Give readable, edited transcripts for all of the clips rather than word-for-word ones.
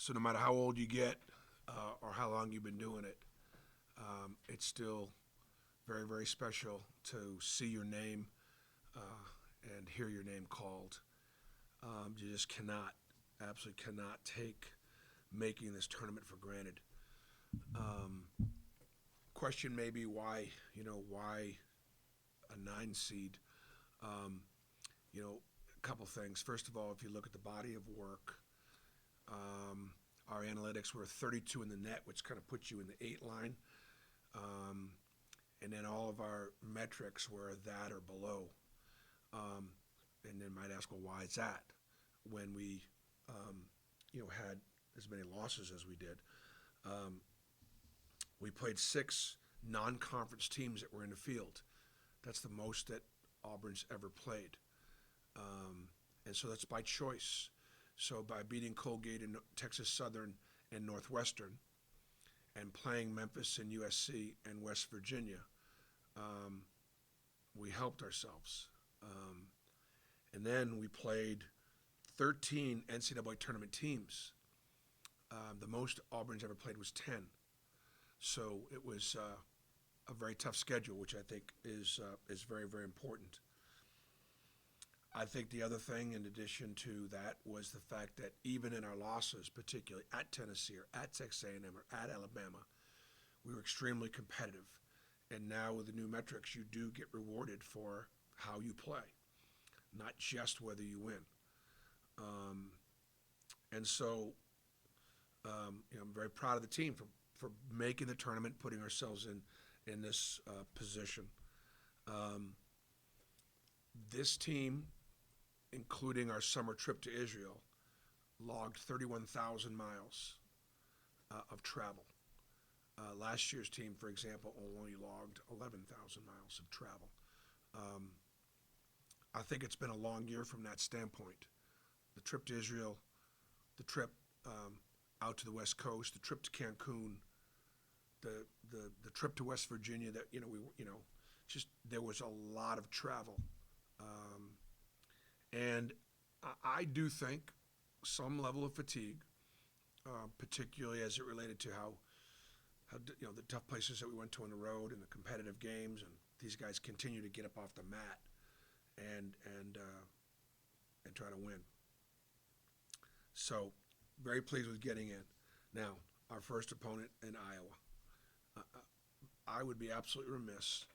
So no matter how old you get or how long you've been doing it, it's still very, very special to see your name and hear your name called. You just cannot, absolutely cannot take making this tournament for granted. Um, Question maybe why, why a 9 seed? Um, a couple things. First of all, if you look at the body of work, um, our analytics were 32 in the net, which kind of puts you in the 8 line. Um, and then all of our metrics were that or below. Um, and then might ask, well, why is that? When we, had as many losses as we did. Um, we played 6 non-conference teams that were in the field. That's the most that Auburn's ever played. And so that's by choice. So by beating Colgate and Texas Southern and Northwestern and playing Memphis and USC and West Virginia, we helped ourselves. And then we played 13 NCAA tournament teams. The most Auburn's ever played was 10. So it was a very tough schedule, which I think is very, very important. I think the other thing, in addition to that, was the fact that even in our losses, particularly at Tennessee or at Texas A&M or at Alabama, we were extremely competitive. And now with the new metrics, you do get rewarded for how you play, not just whether you win. And so, I'm very proud of the team for making the tournament, putting ourselves in this position. This team, including our summer trip to Israel, logged 31,000 miles of travel. Last year's team, for example, only logged 11,000 miles of travel. I think it's been a long year from that standpoint. The trip to Israel, the trip out to the West Coast, the trip to Cancun, the trip to West Virginia. That just there was a lot of travel, and I do think some level of fatigue, particularly as it related to how the tough places that we went to on the road and the competitive games, and these guys continue to get up off the mat and try to win. So, very pleased with getting in. Now, our first opponent in Iowa. I would be absolutely remiss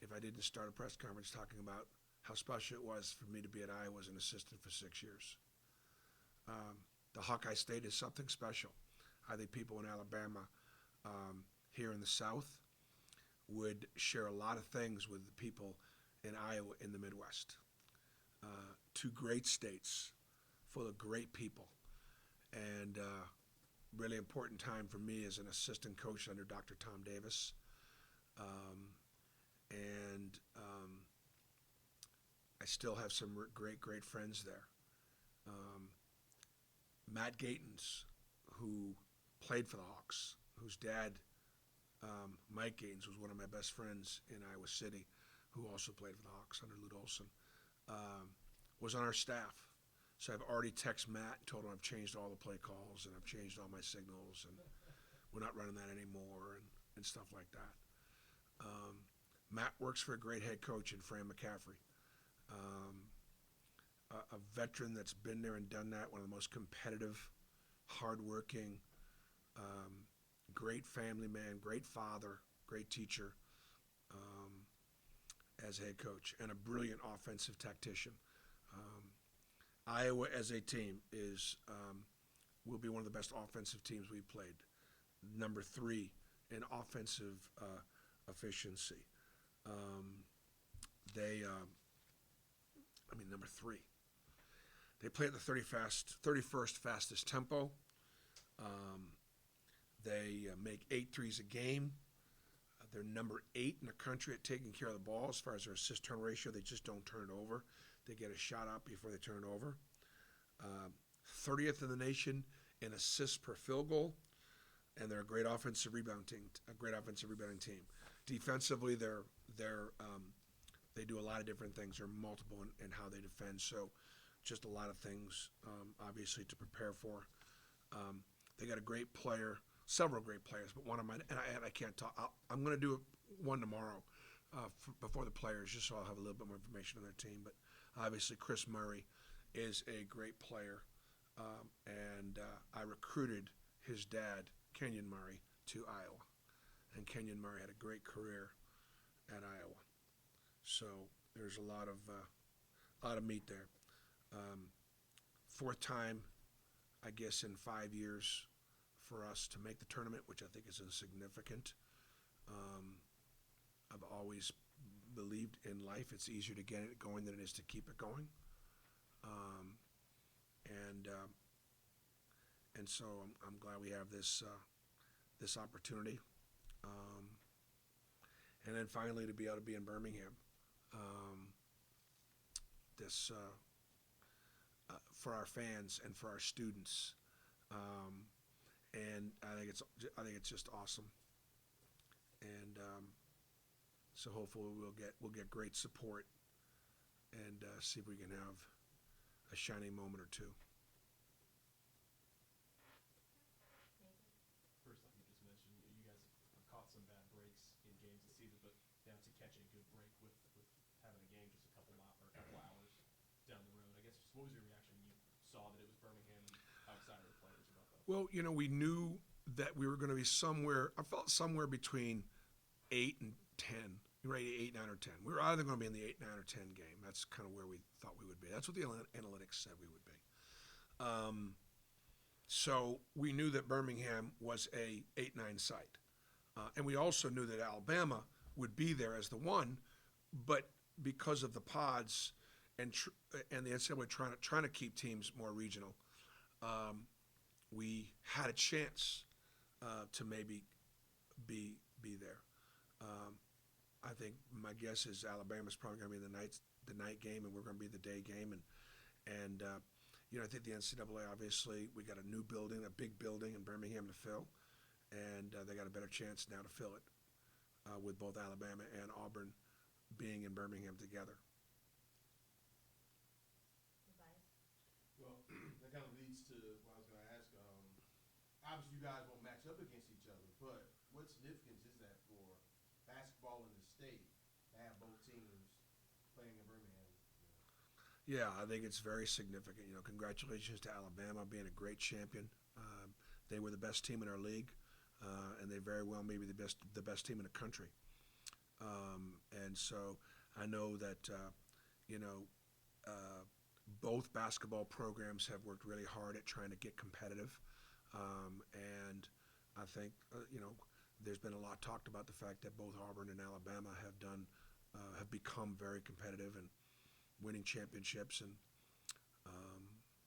if I didn't start a press conference talking about how special it was for me to be at Iowa as an assistant for 6 years. The Hawkeye State is something special. I think people in Alabama, here in the South, would share a lot of things with the people in Iowa in the Midwest. 2 great states full of great people. And really important time for me as an assistant coach under Dr. Tom Davis. I still have some great friends there. Matt Gatens, who played for the Hawks, whose dad, Mike Gatens, was one of my best friends in Iowa City, who also played for the Hawks under Lute Olson, was on our staff. So I've already texted Matt and told him I've changed all the play calls and I've changed all my signals and we're not running that anymore and stuff like that. Matt works for a great head coach in Fran McCaffrey, a veteran that's been there and done that, one of the most competitive, hardworking, great family man, great father, great teacher as head coach, and a brilliant offensive tactician. Iowa as a team will be one of the best offensive teams we've played. Number 3 in offensive efficiency. Number 3. They play at the 31st fastest tempo. They make 8 threes a game. They're number 8 in the country at taking care of the ball as far as their assist-turn ratio. They just don't turn it over. They get a shot up before they turn it over. 30th in the nation in assists per field goal, and they're a great offensive rebounding team. Defensively, they do a lot of different things. They're multiple in how they defend. So, just a lot of things, obviously, to prepare for. They got a great player, several great players, but one of mine, and I can't talk. I'm going to do one tomorrow before the players, just so I'll have a little bit more information on their team. But obviously, Chris Murray is a great player, and I recruited his dad, Kenyon Murray, to Iowa, and Kenyon Murray had a great career at Iowa. So there's a lot of meat there. Fourth time, I guess, in 5 years for us to make the tournament, which I think is insignificant. I've always believed in life it's easier to get it going than it is to keep it going. And so I'm glad we have this opportunity. And then finally to be able to be in Birmingham. This for our fans and for our students. And I think it's just awesome. And so hopefully we'll get great support and see if we can have a shining moment or two. First, like you just mentioned, you guys have caught some bad breaks in games this season, but now to catch a good break with having a game just a couple hours down the road, I guess, just what was your reaction when you saw that it was Birmingham, and how excited were the players about that? Well, we knew that we were going to be somewhere. I felt somewhere between 8 and 10. Right, 8, 9, or 10. We were either going to be in the 8, 9, or 10 game. That's kind of where we thought we would be. That's what the analytics said we would be. So we knew that Birmingham was a 8-9 site, and we also knew that Alabama would be there as the one, but because of the pods and the NCAA trying to keep teams more regional, we had a chance to maybe be there. I think my guess is Alabama's probably going to be the night game, and we're going to be the day game. And I think the NCAA, obviously, we got a new building, a big building in Birmingham to fill, and they got a better chance now to fill it with both Alabama and Auburn being in Birmingham together. Well, that kind of leads to what I was going to ask. Obviously, you guys won't match up against each other, but what significance is that for basketball in the state to have both teams playing in Birmingham? Yeah, I think it's very significant. Congratulations to Alabama being a great champion. They were the best team in our league, and they very well may be the best team in the country. And so I know that both basketball programs have worked really hard at trying to get competitive, and I think there's been a lot talked about the fact that both Auburn and Alabama have become very competitive and winning championships, and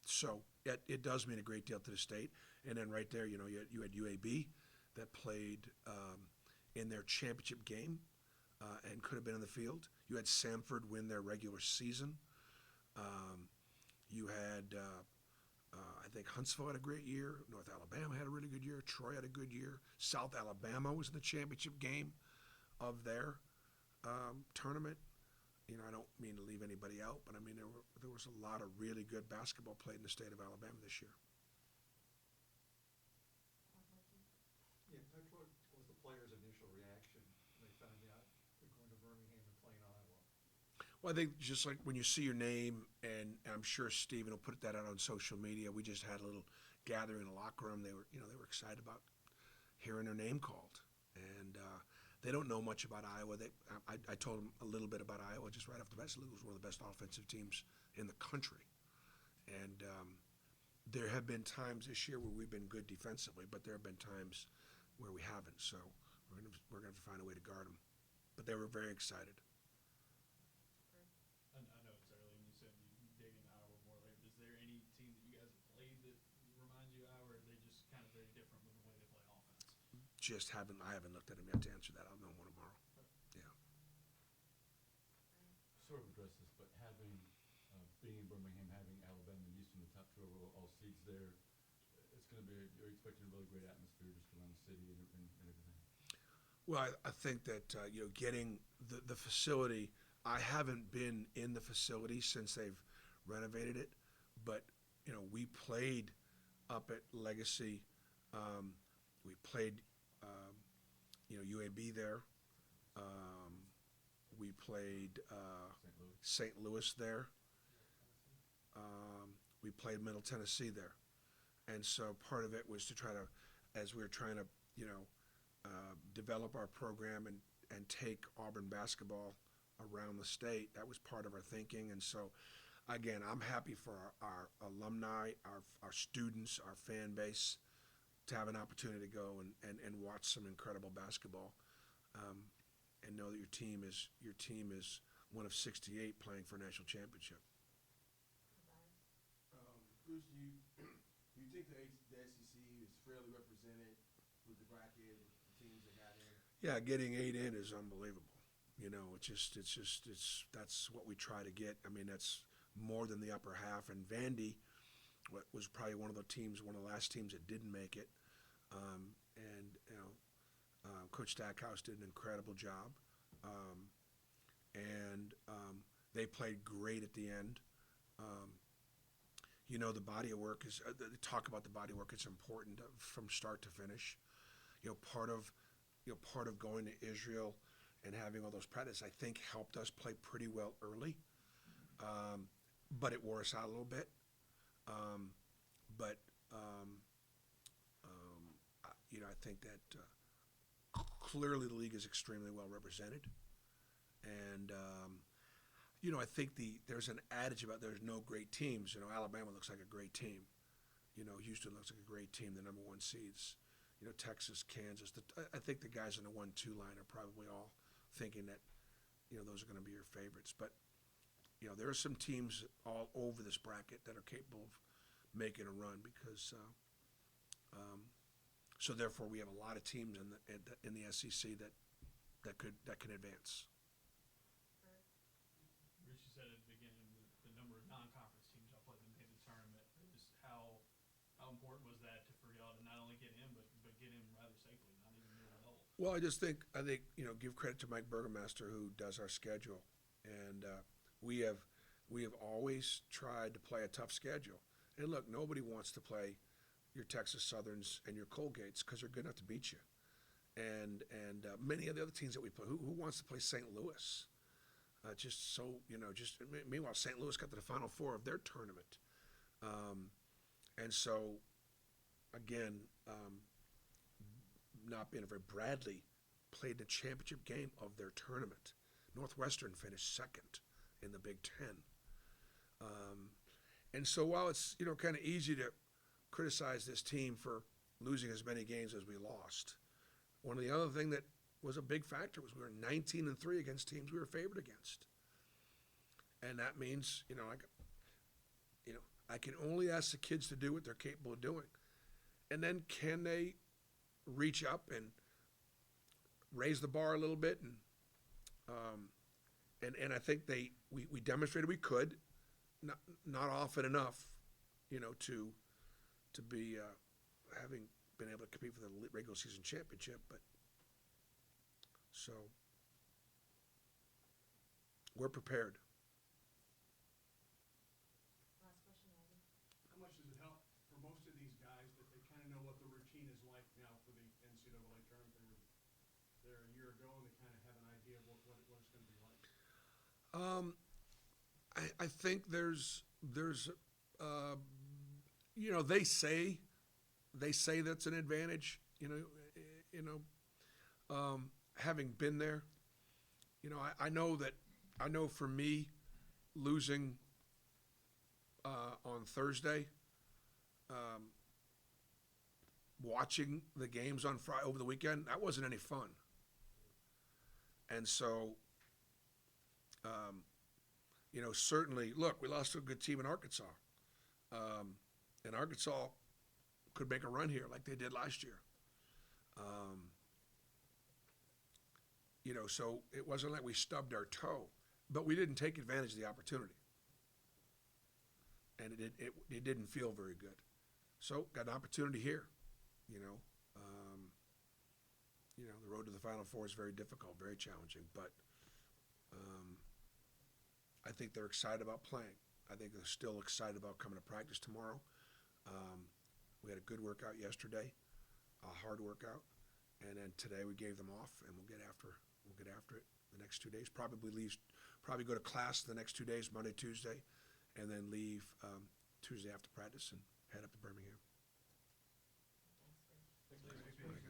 so it does mean a great deal to the state. And then right there, you had UAB that played in their championship game and could have been in the field. You had Samford win their regular season. You had, I think Huntsville had a great year. North Alabama had a really good year. Troy had a good year. South Alabama was in the championship game of their tournament. I don't mean to leave anybody out, but I mean there was a lot of really good basketball played in the state of Alabama this year. Yeah, Coach, what was the players' initial reaction when they found out they're going to Birmingham and playing Iowa? Well, I think just like when you see your name, and I'm sure Steven will put that out on social media. We just had a little gathering in the locker room. They were excited about hearing their name called, and they don't know much about Iowa. I told them a little bit about Iowa just right off the bat. It was one of the best offensive teams in the country, and there have been times this year where we've been good defensively, but there have been times where we haven't. So we're gonna have to find a way to guard them. But they were very excited. I know it's early, and you said you dig into Iowa more later. Is there any team that you guys have played that reminds you of Iowa, or are they just kind of very different with the way they play offense? I haven't looked at them yet to answer that. I'll know more tomorrow. Yeah. Sort of address this, but being in Birmingham, having Alabama and Houston, the top two overall seeds there, it's going to be, you're expecting a really great atmosphere just around the city and everything. Well, I think that getting the facility. I haven't been in the facility since they've renovated it, but we played up at Legacy We played, UAB there. We played St. Louis. St. Louis there. We played Middle Tennessee there. And so part of it was to try to, as we were trying to, develop our program and take Auburn basketball around the state, that was part of our thinking. And so, again, I'm happy for our alumni, our students, our fan base to have an opportunity to go and watch some incredible basketball, and know that your team is one of 68 playing for a national championship. Bruce, do you think the SEC is fairly represented with the bracket, with the teams that got in? Yeah, getting 8 in is unbelievable. That's what we try to get. I mean, that's more than the upper half. And Vandy was probably one of the last teams that didn't make it. Coach Stackhouse did an incredible job. They played great at the end. The body of work is, they talk about the body of work. It's important from start to finish. Part of going to Israel and having all those practices, I think, helped us play pretty well early. But it wore us out a little bit. I think that clearly the league is extremely well represented. And, I think there's an adage about there's no great teams. Alabama looks like a great team. Houston looks like a great team, the number 1 seeds. Texas, Kansas. I think the guys in the 1-2 line are probably all thinking that, those are going to be your favorites. But, there are some teams all over this bracket that are capable of making a run because, so therefore we have a lot of teams in the SEC that can advance. Rich, you said at the beginning the number of non-conference teams y'all played that made the tournament. Just how important was that to for y'all to not only get in, but get in rather safely, not even near the level? Well, I think give credit to Mike Burgomaster who does our schedule, and we have always tried to play a tough schedule. And look, nobody wants to play your Texas Southerns and your Colgates because they're good enough to beat you. And many of the other teams that we play, who wants to play St. Louis? Meanwhile, St. Louis got to the Final Four of their tournament. And so, again, not being very, Bradley played the championship game of their tournament. Northwestern finished second in the Big Ten. And so while it's, kind of easy to criticize this team for losing as many games as we lost, one of the other thing that was a big factor was we were 19-3 against teams we were favored against. And that means, I can only ask the kids to do what they're capable of doing. And then can they reach up and raise the bar a little bit? And I think we demonstrated we could, not often enough, to be having been able to compete for the regular season championship. But so we're prepared. Last question, Abby. How much does it help for most of these guys that they kind of know what the routine is like now for the NCAA tournament? They were there a year ago and they kind of have an idea of what it's going to be like. I think there's they say that's an advantage, having been there, I know for me losing on Thursday, watching the games on Friday over the weekend, that wasn't any fun. And so, certainly, look, we lost to a good team in Arkansas. And Arkansas could make a run here like they did last year. So it wasn't like we stubbed our toe, but we didn't take advantage of the opportunity. And it didn't feel very good. So got an opportunity here, the road to the Final Four is very difficult, very challenging, but I think they're excited about playing. I think they're still excited about coming to practice tomorrow. We had a good workout yesterday. a hard workout. And then today we gave them off, and we'll get after it the next 2 days. Probably go to class the next 2 days, Monday, Tuesday, and then leave Tuesday after practice and head up to Birmingham. Thanks for. Thanks, Dave.